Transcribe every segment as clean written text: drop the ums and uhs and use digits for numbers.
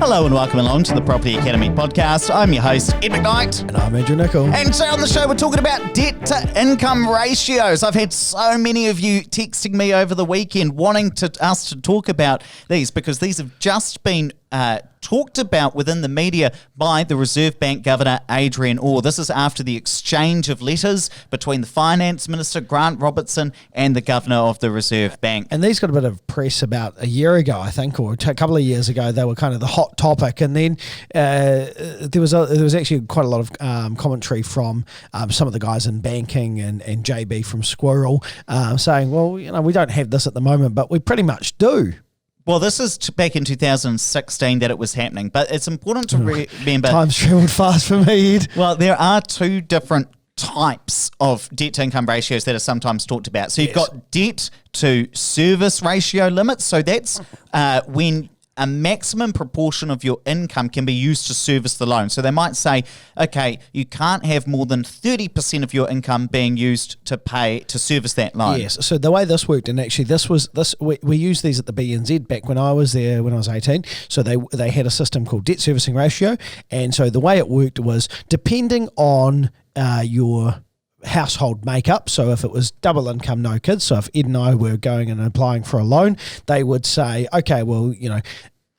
Hello and welcome along to the Property Academy podcast. I'm your host, Ed McKnight. And I'm Andrew Nicol. And today on the show, we're talking about debt to income ratios. I've had so many of you texting me over the weekend wanting us to talk about these because these have just been talked about within the media by the Reserve Bank Governor, Adrian Orr. This is after the exchange of letters between the Finance Minister, Grant Robertson, and the Governor of the Reserve Bank. And these got a bit of press about a year ago, I think, or a couple of years ago. They were kind of the hot topic. And then there was actually quite a lot of commentary from some of the guys in banking and JB from Squirrel saying, well, you know, we don't have this at the moment, but we pretty much do. Well, this is back in 2016 that it was happening, but it's important to remember... Time's travelled fast for me, Ed. Well, there are two different types of debt to income ratios that are sometimes talked about. So you've got debt to service ratio limits. So that's when a maximum proportion of your income can be used to service the loan. So they might say, okay, you can't have more than 30% of your income being used to service that loan. Yes. So the way this worked, and actually we used these at the BNZ back when I was there when I was 18. So they had a system called debt servicing ratio, and so the way it worked was depending on your household makeup. So if it was double income, no kids, so if Ed and I were going and applying for a loan, they would say, okay, well, you know,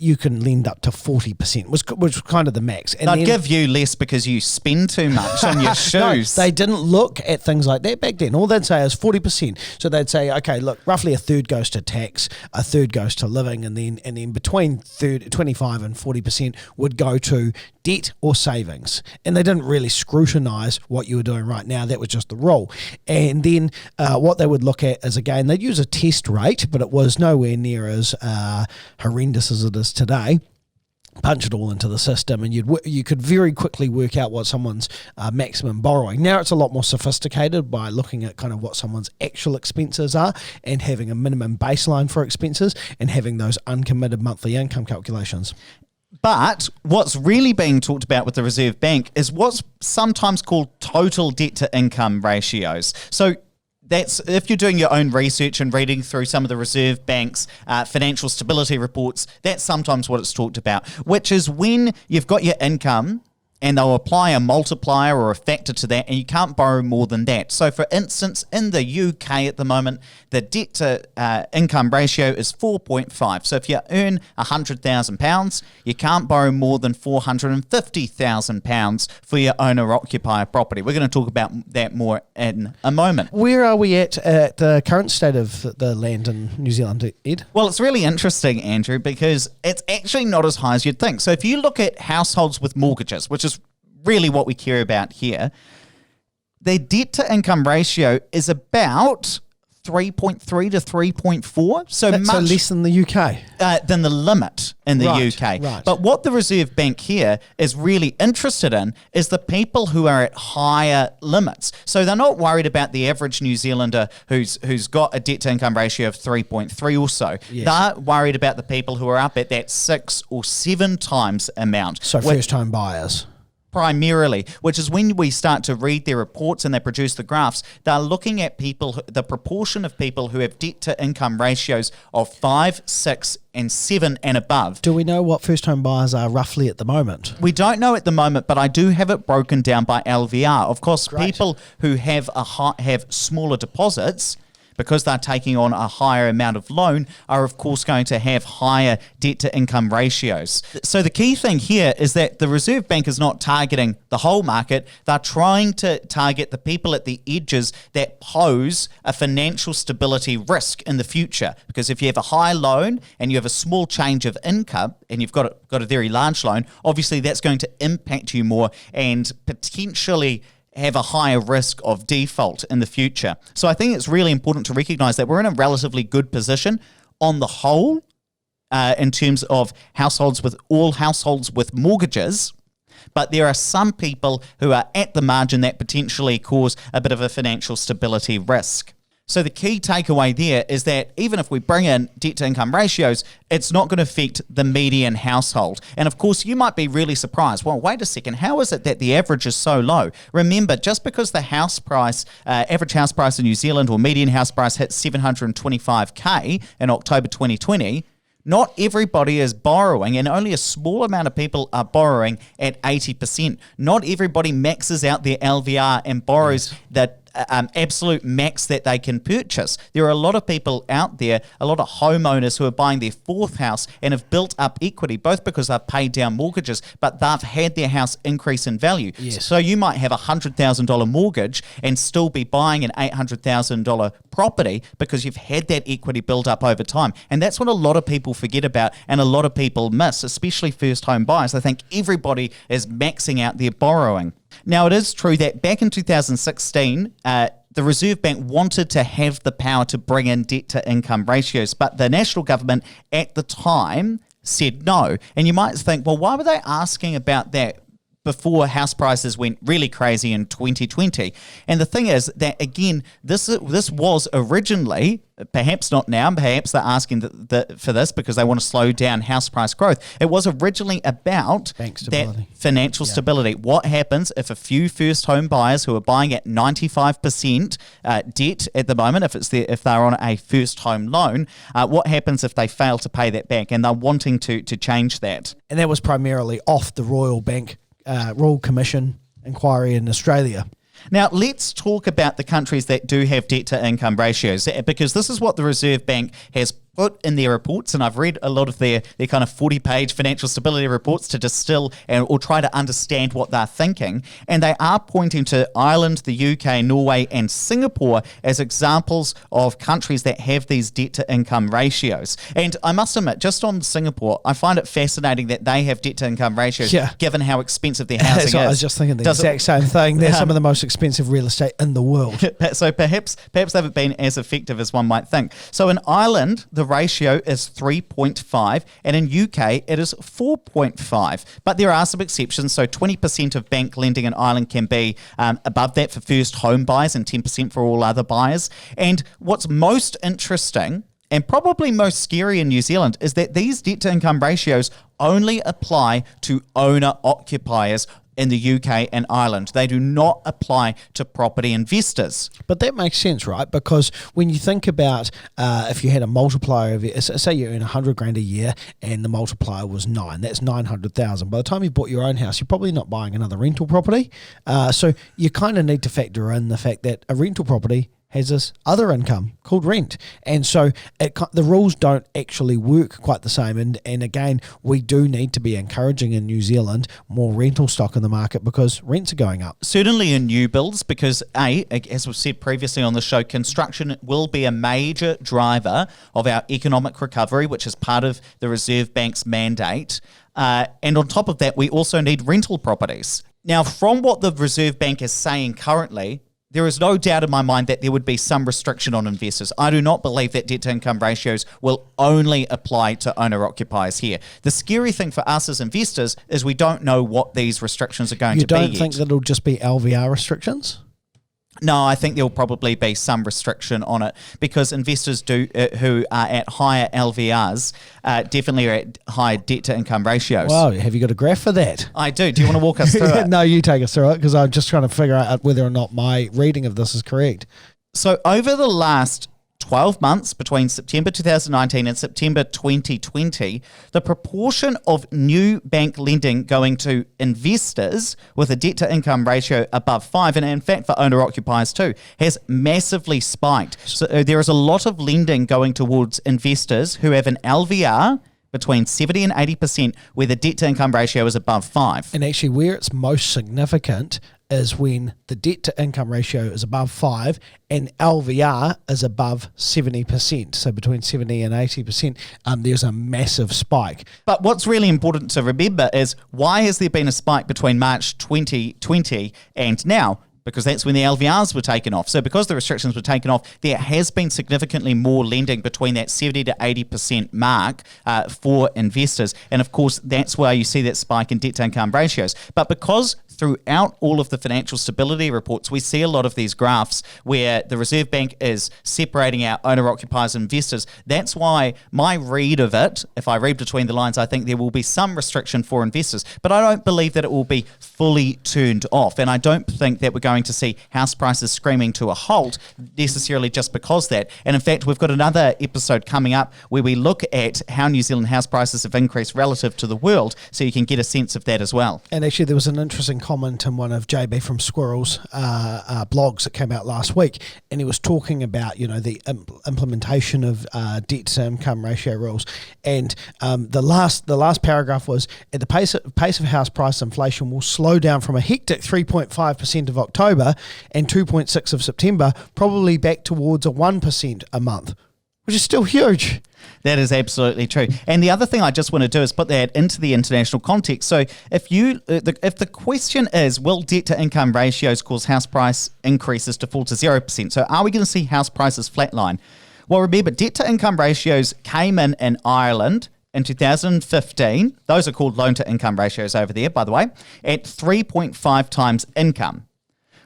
you can lend up to 40%, which was kind of the max. And I'd give you less because you spend too much on your shoes. No, they didn't look at things like that back then. All they'd say is 40%. So they'd say, okay, look, roughly a third goes to tax, a third goes to living, and then between 25 and 40% would go to debt or savings. And they didn't really scrutinise what you were doing right now. That was just the rule. And then what they would look at is, again, they'd use a test rate, but it was nowhere near as horrendous as it is today. Punch it all into the system and you could very quickly work out what someone's maximum borrowing. Now it's a lot more sophisticated by looking at kind of what someone's actual expenses are and having a minimum baseline for expenses and having those uncommitted monthly income calculations. But what's really being talked about with the Reserve Bank is what's sometimes called total debt to income ratios. So that's if you're doing your own research and reading through some of the Reserve Bank's financial stability reports, that's sometimes what it's talked about, which is when you've got your income and they'll apply a multiplier or a factor to that and you can't borrow more than that. So for instance, in the UK at the moment, the debt to income ratio is 4.5. So if you earn £100,000, you can't borrow more than £450,000 for your owner-occupier property. We're going to talk about that more in a moment. Where are we at the current state of the land in New Zealand, Ed? Well, it's really interesting, Andrew, because it's actually not as high as you'd think. So if you look at households with mortgages, which is really what we care about here, their debt to income ratio is about 3.3 to 3.4. So that's much less than the UK. Than the limit in the UK. Right. But what the Reserve Bank here is really interested in is the people who are at higher limits. So they're not worried about the average New Zealander who's got a debt to income ratio of 3.3 or so. Yes. They're worried about the people who are up at that 6 or 7 times amount. So first home buyers. Primarily, which is when we start to read their reports and they produce the graphs, they're looking at the proportion of people who have debt to income ratios of 5, 6 and 7 and above. Do we know what first home buyers are roughly at the moment? We don't know at the moment, but I do have it broken down by LVR. Of course, people who have have smaller deposits, because they're taking on a higher amount of loan, are of course going to have higher debt to income ratios. So the key thing here is that the Reserve Bank is not targeting the whole market. They're trying to target the people at the edges that pose a financial stability risk in the future. Because if you have a high loan and you have a small change of income and you've got a very large loan, obviously that's going to impact you more and potentially have a higher risk of default in the future. So I think it's really important to recognise that we're in a relatively good position on the whole in terms of households with mortgages, but there are some people who are at the margin that potentially cause a bit of a financial stability risk. So the key takeaway there is that even if we bring in debt to income ratios, it's not going to affect the median household. And of course, you might be really surprised. Well, wait a second. How is it that the average is so low? Remember, just because the house price, average house price in New Zealand or median house price hit $725K in October 2020, Not everybody is borrowing, and only a small amount of people are borrowing at 80%. Not everybody maxes out their LVR and borrows that absolute max that they can purchase. There are a lot of people out there, a lot of homeowners who are buying their fourth house and have built up equity, both because they've paid down mortgages, but they've had their house increase in value. Yes. So you might have a $100,000 mortgage and still be buying an $800,000 property because you've had that equity build up over time. And that's what a lot of people forget about and a lot of people miss, especially first home buyers. They think everybody is maxing out their borrowing. Now, it is true that back in 2016, the Reserve Bank wanted to have the power to bring in debt-to-income ratios, but the national government at the time said no. And you might think, well, why were they asking about that before house prices went really crazy in 2020? And the thing is that, again, this was originally, perhaps not now, perhaps they're asking for this because they want to slow down house price growth. It was originally about that financial stability. What happens if a few first home buyers who are buying at 95% debt at the moment, if they're on a first home loan, what happens if they fail to pay that back? And they're wanting to change that. And that was primarily off the Royal Commission inquiry in Australia. Now, let's talk about the countries that do have debt-to-income ratios, because this is what the Reserve Bank has put in their reports, and I've read a lot of their kind of 40-page financial stability reports to distill or try to understand what they're thinking, and they are pointing to Ireland, the UK, Norway, and Singapore as examples of countries that have these debt-to-income ratios. And I must admit, just on Singapore, I find it fascinating that they have debt-to-income ratios, given how expensive their housing is. I was just thinking the exact same thing. They're some of the most expensive real estate in the world. So perhaps they haven't been as effective as one might think. So in Ireland, the ratio is 3.5, and in UK it is 4.5. But there are some exceptions. So 20% of bank lending in Ireland can be above that for first home buyers and 10% for all other buyers. And what's most interesting and probably most scary in New Zealand is that these debt-to-income ratios only apply to owner-occupiers in the UK and Ireland. They do not apply to property investors. But that makes sense, right? Because when you think about if you had a multiplier of, say you earn 100 grand a year and the multiplier was 9, that's 900,000. By the time you bought your own house, you're probably not buying another rental property. So you kind of need to factor in the fact that a rental property has this other income called rent. And so the rules don't actually work quite the same. And again, we do need to be encouraging in New Zealand more rental stock in the market because rents are going up. Certainly in new builds because, as we've said previously on the show, construction will be a major driver of our economic recovery, which is part of the Reserve Bank's mandate. And on top of that, we also need rental properties. Now, from what the Reserve Bank is saying currently, there is no doubt in my mind that there would be some restriction on investors. I do not believe that debt-to-income ratios will only apply to owner-occupiers here. The scary thing for us as investors is we don't know what these restrictions are going to be. You don't think that it'll just be LVR restrictions? No, I think there'll probably be some restriction on it because investors who are at higher LVRs definitely are at higher debt-to-income ratios. Wow, have you got a graph for that? I do. Do you want to walk us through it? No, you take us through it because I'm just trying to figure out whether or not my reading of this is correct. So over the last 12 months between September 2019 and September 2020, the proportion of new bank lending going to investors with a debt-to-income ratio above 5, and in fact for owner-occupiers too, has massively spiked. So there is a lot of lending going towards investors who have an LVR between 70 and 80% where the debt-to-income ratio is above 5. And actually where it's most significant is when the debt-to-income ratio is above 5 and LVR is above 70%. So between 70 and 80%, there's a massive spike. But what's really important to remember is why has there been a spike between March 2020 and now? Because that's when the LVRs were taken off. So because the restrictions were taken off, there has been significantly more lending between that 70 to 80% mark for investors. And of course, that's why you see that spike in debt-to-income ratios. But because throughout all of the financial stability reports, we see a lot of these graphs where the Reserve Bank is separating out owner-occupiers and investors. That's why my read of it, if I read between the lines, I think there will be some restriction for investors, but I don't believe that it will be fully turned off. And I don't think that we're going to see house prices screaming to a halt necessarily just because that. And in fact, we've got another episode coming up where we look at how New Zealand house prices have increased relative to the world, so you can get a sense of that as well. And actually, there was an interesting comment in one of JB from Squirrel's blogs that came out last week, and he was talking about, the implementation of debt to income ratio rules. And the last paragraph was, at the pace of house price inflation will slow down from a hectic 3.5% of October and 2.6% of September, probably back towards a 1% a month, which is still huge. That is absolutely true. And the other thing I just want to do is put that into the international context. So if the question is, will debt to income ratios cause house price increases to fall to 0%? So are we going to see house prices flatline? Well, remember, debt to income ratios came in Ireland in 2015. Those are called loan to income ratios over there, by the way, at 3.5 times income.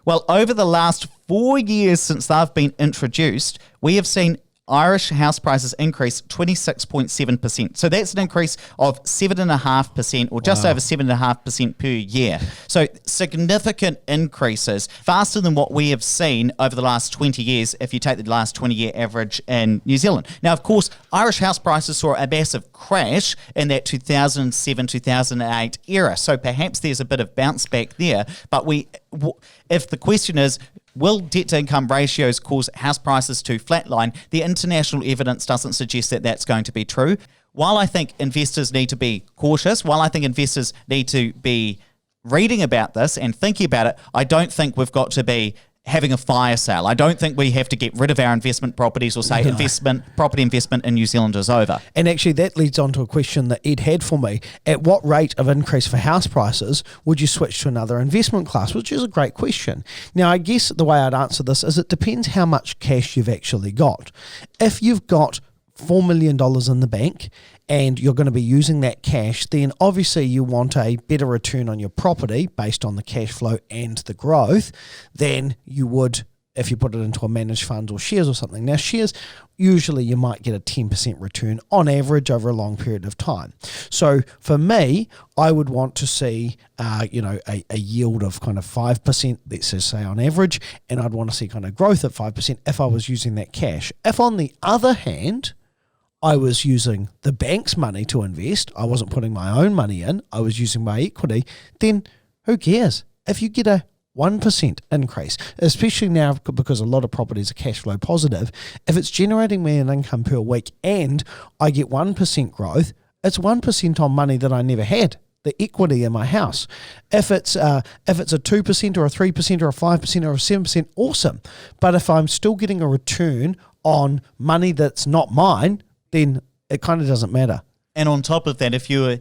Well, over the last 4 years since they've been introduced, we have seen Irish house prices increase 26.7%. So that's an increase of 7.5% or just over 7.5% per year. So significant increases, faster than what we have seen over the last 20 years if you take the last 20-year average in New Zealand. Now, of course, Irish house prices saw a massive crash in that 2007-2008 era. So perhaps there's a bit of bounce back there. But if the question is, will debt-to-income ratios cause house prices to flatline? The international evidence doesn't suggest that that's going to be true. While I think investors need to be cautious, while I think investors need to be reading about this and thinking about it, I don't think we've got to be having a fire sale. I don't think we have to get rid of our investment properties or say property investment in New Zealand is over. And actually that leads on to a question that Ed had for me. At what rate of increase for house prices would you switch to another investment class? Which is a great question. Now, I guess the way I'd answer this is it depends how much cash you've actually got. If you've got $4 million in the bank and you're going to be using that cash, then obviously you want a better return on your property based on the cash flow and the growth than you would if you put it into a managed fund or shares or something. Now, shares, usually you might get a 10% return on average over a long period of time. So for me, I would want to see, a yield of kind of 5%, let's just say on average, and I'd want to see kind of growth at 5% if I was using that cash. If on the other hand, I was using the bank's money to invest, I wasn't putting my own money in, I was using my equity, then who cares? If you get a 1% increase, especially now because a lot of properties are cash flow positive, if it's generating me an income per week and I get 1% growth, it's 1% on money that I never had, the equity in my house. If it's a 2% or a 3% or a 5% or a 7%, awesome. But if I'm still getting a return on money that's not mine, then it kind of doesn't matter. And on top of that,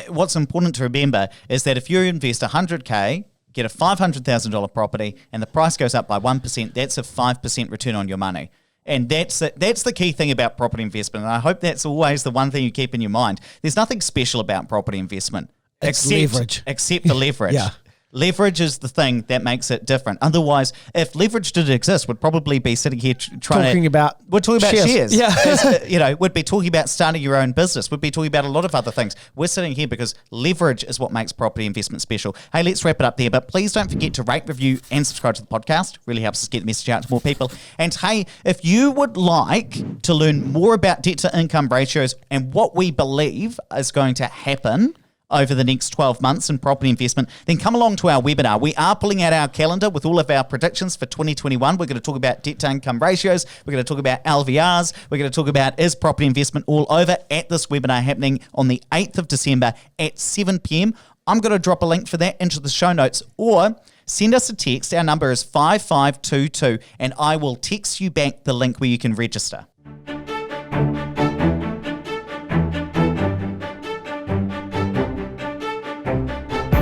what's important to remember is that if you invest $100K, get a $500,000 property, and the price goes up by 1%, that's a 5% return on your money. And that's the key thing about property investment. And I hope that's always the one thing you keep in your mind. There's nothing special about property investment. Leverage. Except the leverage. Yeah. Leverage is the thing that makes it different. Otherwise, if leverage did exist, we'd probably be sitting here talking about shares. Yeah. We'd be talking about starting your own business. We'd be talking about a lot of other things. We're sitting here because leverage is what makes property investment special. Hey, let's wrap it up there. But please don't forget to rate, review, and subscribe to the podcast. Really helps us get the message out to more people. And hey, if you would like to learn more about debt to income ratios and what we believe is going to happen over the next 12 months in property investment, then come along to our webinar. We are pulling out our calendar with all of our predictions for 2021. We're going to talk about debt to income ratios. We're going to talk about LVRs. We're going to talk about is property investment all over at this webinar happening on the 8th of December at 7 p.m. I'm going to drop a link for that into the show notes, or send us a text. Our number is 5522 and I will text you back the link where you can register.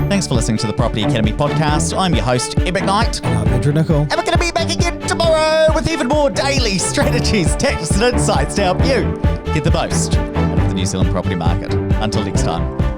Thanks for listening to the Property Academy podcast. I'm your host, Ed McKnight. And I'm Andrew Nicol. And we're going to be back again tomorrow with even more daily strategies, tactics and insights to help you get the most out of the New Zealand property market. Until next time.